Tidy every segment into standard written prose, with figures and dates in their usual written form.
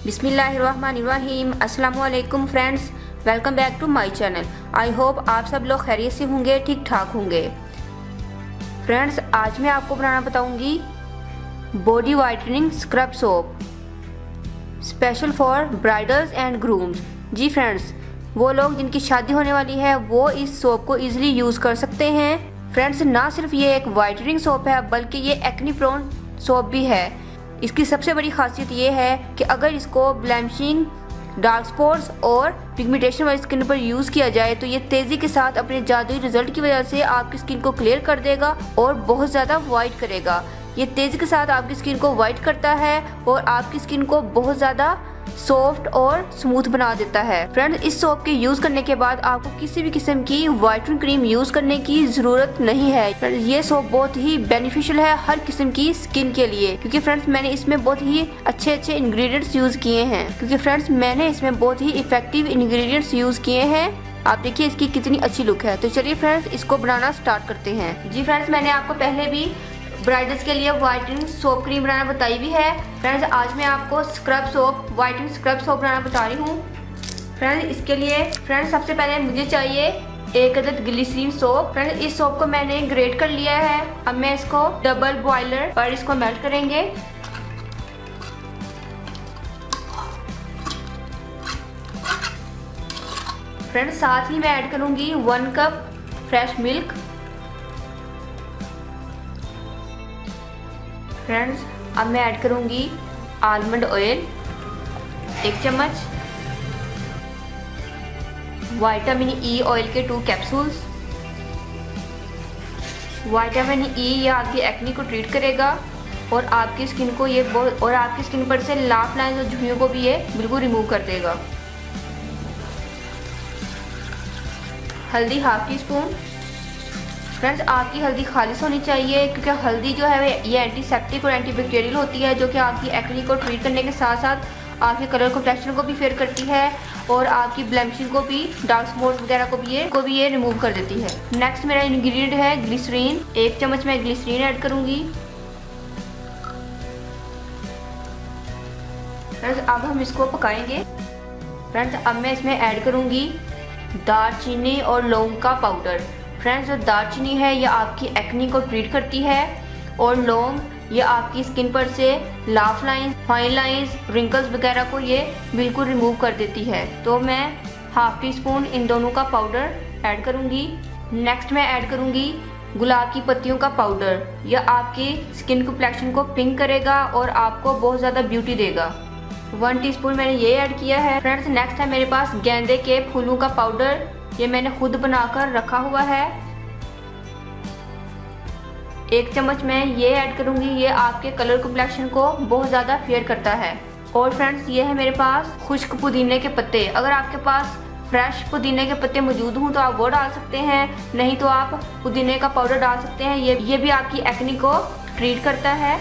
बिस्मिल्लाहिर्रहमानिर्रहीम। अस्सलामु अलैकुम friends, welcome back to my channel. I hope आप सब लोग खैरियत से होंगे, ठीक ठाक होंगे। फ्रेंड्स, आज मैं आपको बनाना बताऊंगी body whitening scrub soap special for bridals and grooms. जी फ्रेंड्स, वो लोग जिनकी शादी होने वाली है वो इस सोप को इजीली यूज़ कर सकते हैं। फ्रेंड्स, ना सिर्फ ये एक वाइटनिंग सोप है बल्कि ये एक्ने प्रोन सोप भी है। इसकी सबसे बड़ी खासियत ये है कि अगर इसको ब्लैमिशिंग, डार्क स्पॉट्स और पिगमेंटेशन वाली स्किन पर यूज़ किया जाए तो ये तेज़ी के साथ अपने जादुई रिजल्ट की वजह से आपकी स्किन को क्लियर कर देगा और बहुत ज़्यादा वाइट करेगा। ये तेज़ी के साथ आपकी स्किन को वाइट करता है और आपकी स्किन को बहुत ज़्यादा सॉफ्ट और स्मूथ बना देता है। फ्रेंड्स, इस सोप के यूज़ करने के बाद आपको किसी भी किस्म की वाइटनिंग क्रीम यूज़ करने की ज़रूरत नहीं है। फ्रेंड्स, ये सोप बहुत ही बेनिफिशियल है हर किस्म की स्किन के लिए, क्योंकि फ्रेंड्स मैंने इसमें बहुत ही अच्छे इंग्रेडिएंट्स यूज़ किए हैं। क्योंकि फ्रेंड्स मैंने इसमें बहुत ही इफेक्टिव इंग्रेडिएंट्स यूज़ किए हैं। आप देखिए इसकी कितनी अच्छी लुक है। तो चलिए फ्रेंड्स, इसको बनाना स्टार्ट करते हैं। जी फ्रेंड्स, मैंने आपको पहले भी ब्राइडल्स के लिए वाइटनिंग सोप क्रीम बनाना बताई भी है। फ्रेंड्स, आज मैं आपको scrub soap, whitening scrub soap बनाना बता रही हूँ। फ्रेंड्स, इसके लिए फ्रेंड्स सबसे पहले मुझे चाहिए 1 अदद ग्लिसरीन सोप। फ्रेंड्स, इस सोप को मैंने ग्रेट कर लिया है। अब मैं इसको डबल बॉयलर पर इसको मेल्ट करेंगे। फ्रेंड्स, साथ ही मैं ऐड करूंगी 1 कप फ्रेश मिल्क। फ्रेंड्स, अब मैं ऐड करूंगी आलमंड ऑयल 1 चम्मच, विटामिन ई ऑयल के 2 कैप्सूल्स। विटामिन ई ये आपकी एक्ने को ट्रीट करेगा और आपकी स्किन को आपकी स्किन पर से लाफ लाइंस और झुर्रियों को भी ये बिल्कुल रिमूव कर देगा। हल्दी 1/2 टीस्पून। फ्रेंड्स, आपकी हल्दी खालिश होनी चाहिए, क्योंकि हल्दी जो है ये एंटीसेप्टिक और एंटीबैक्टीरियल होती है, जो कि आपकी एक्ने को ट्रीट करने के साथ साथ आपके कलर कॉम्प्लेक्शन को भी फेयर करती है और आपकी ब्लैमिशिंग को भी, डार्क स्पॉट्स वगैरह को भी ये रिमूव कर देती है। नेक्स्ट मेरा इंग्रेडिएंट है ग्लिसरीन। 1 चम्मच मैं ग्लिसरीन ऐड करूंगी। फ्रेंड्स, अब हम इसको पकाएंगे। फ्रेंड्स, अब मैं इसमें ऐड करूंगी दालचीनी और लौंग का पाउडर। फ्रेंड्स, जो दालचीनी है ये आपकी एक्ने को ट्रीट करती है और लौंग ये आपकी स्किन पर से laugh lines, fine lines, wrinkles वगैरह को ये बिल्कुल रिमूव कर देती है। तो मैं 1/2 टीस्पून इन दोनों का पाउडर ऐड करूंगी। नेक्स्ट मैं ऐड करूंगी गुलाब की पत्तियों का पाउडर। यह आपकी स्किन कॉम्प्लेक्शन को पिंक करेगा और आपको बहुत ज़्यादा ब्यूटी देगा। 1 टीस्पून मैंने ये ऐड किया है। फ्रेंड्स, नेक्स्ट है मेरे पास गेंदे के फूलों का पाउडर। ये मैंने खुद बनाकर रखा हुआ है। 1 चम्मच मैं ये ऐड करूंगी। ये आपके कलर कॉम्प्लेक्शन को बहुत ज़्यादा फेयर करता है। और फ्रेंड्स, ये है मेरे पास खुश्क पुदीने के पत्ते। अगर आपके पास फ्रेश पुदीने के पत्ते मौजूद हों तो आप वो डाल सकते हैं, नहीं तो आप पुदीने का पाउडर डाल सकते हैं। ये भी आपकी एक्ने को ट्रीट करता है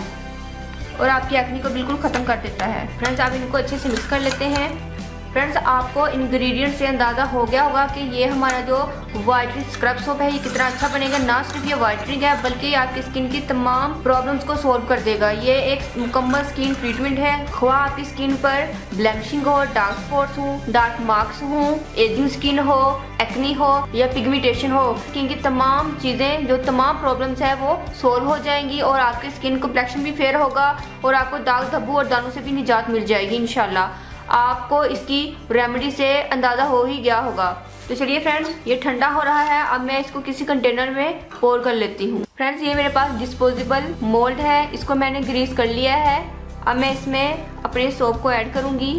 और आपकी एक्ने को बिल्कुल ख़त्म कर देता है। फ्रेंड्स, आप इनको अच्छे से मिक्स कर लेते हैं। फ्रेंड्स, आपको इंग्रेडिएंट से अंदाज़ा हो गया होगा कि ये हमारा जो वाइटनिंग स्क्रब सोप है ये कितना अच्छा बनेगा। ना सिर्फ ये वाइटनिंग है बल्कि आपकी स्किन की तमाम प्रॉब्लम्स को सॉल्व कर देगा। ये एक मुकम्मल स्किन ट्रीटमेंट है। ख्वाह आपकी स्किन पर ब्लैमिशिंग हो, डार्क स्पॉट्स हो, डार्क मार्क्स हो, एजिंग स्किन हो, एक्ने हो या पिगमेंटेशन हो, स्किन की तमाम चीज़ें, जो तमाम प्रॉब्लम्स है वो सॉल्व हो जाएंगी और आपकी स्किन कॉम्प्लेक्शन भी फेयर होगा और आपको दाग धब्बू और दानों से भी निजात मिल जाएगी इंशाल्लाह। आपको इसकी रेमेडी से अंदाज़ा हो ही गया होगा। तो चलिए फ्रेंड्स, ये ठंडा हो रहा है। अब मैं इसको किसी कंटेनर में पोर कर लेती हूँ। फ्रेंड्स, ये मेरे पास डिस्पोजेबल मोल्ड है, इसको मैंने ग्रीस कर लिया है। अब मैं इसमें अपने सोप को ऐड करूँगी।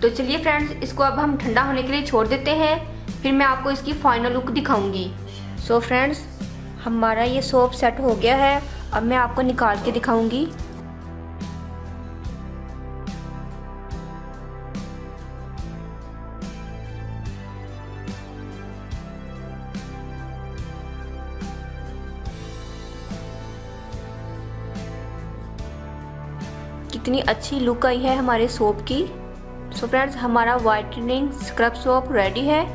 तो चलिए फ्रेंड्स, इसको अब हम ठंडा होने के लिए छोड़ देते हैं, फिर मैं आपको इसकी फाइनल लुक दिखाऊंगी। सो फ्रेंड्स, हमारा ये सोप सेट हो गया है। अब मैं आपको निकाल के दिखाऊंगी। कितनी अच्छी लुक आई है हमारे सोप की। सो फ्रेंड्स, हमारा वाइटनिंग स्क्रब सोप रेडी है।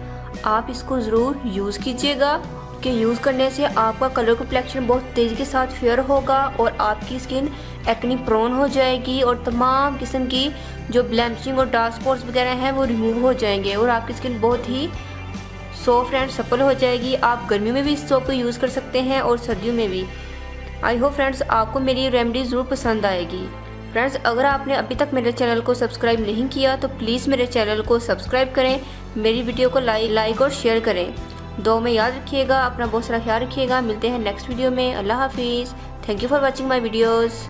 आप इसको ज़रूर यूज़ कीजिएगा कि यूज़ करने से आपका कलर कम्प्लेक्शन बहुत तेज़ी के साथ फेयर होगा और आपकी स्किन एक्ने प्रोन हो जाएगी और तमाम किस्म की जो ब्लेमिशिंग और डार्क स्पॉट्स वगैरह हैं वो रिमूव हो जाएंगे और आपकी स्किन बहुत ही सॉफ्ट एंड सपल हो जाएगी। आप गर्मियों में भी इस सोप को यूज़ कर सकते हैं और सर्दियों में भी। आई होप फ्रेंड्स आपको मेरी रेमेडी ज़रूर पसंद आएगी। फ्रेंड्स अगर आपने अभी तक मेरे चैनल को सब्सक्राइब नहीं किया तो प्लीज़ मेरे चैनल को सब्सक्राइब करें, मेरी वीडियो को लाइक और शेयर करें। दुआ में याद रखिएगा, अपना बहुत सारा ख्याल रखिएगा। मिलते हैं नेक्स्ट वीडियो में। अल्लाह हाफिज़। Thank you for watching my videos.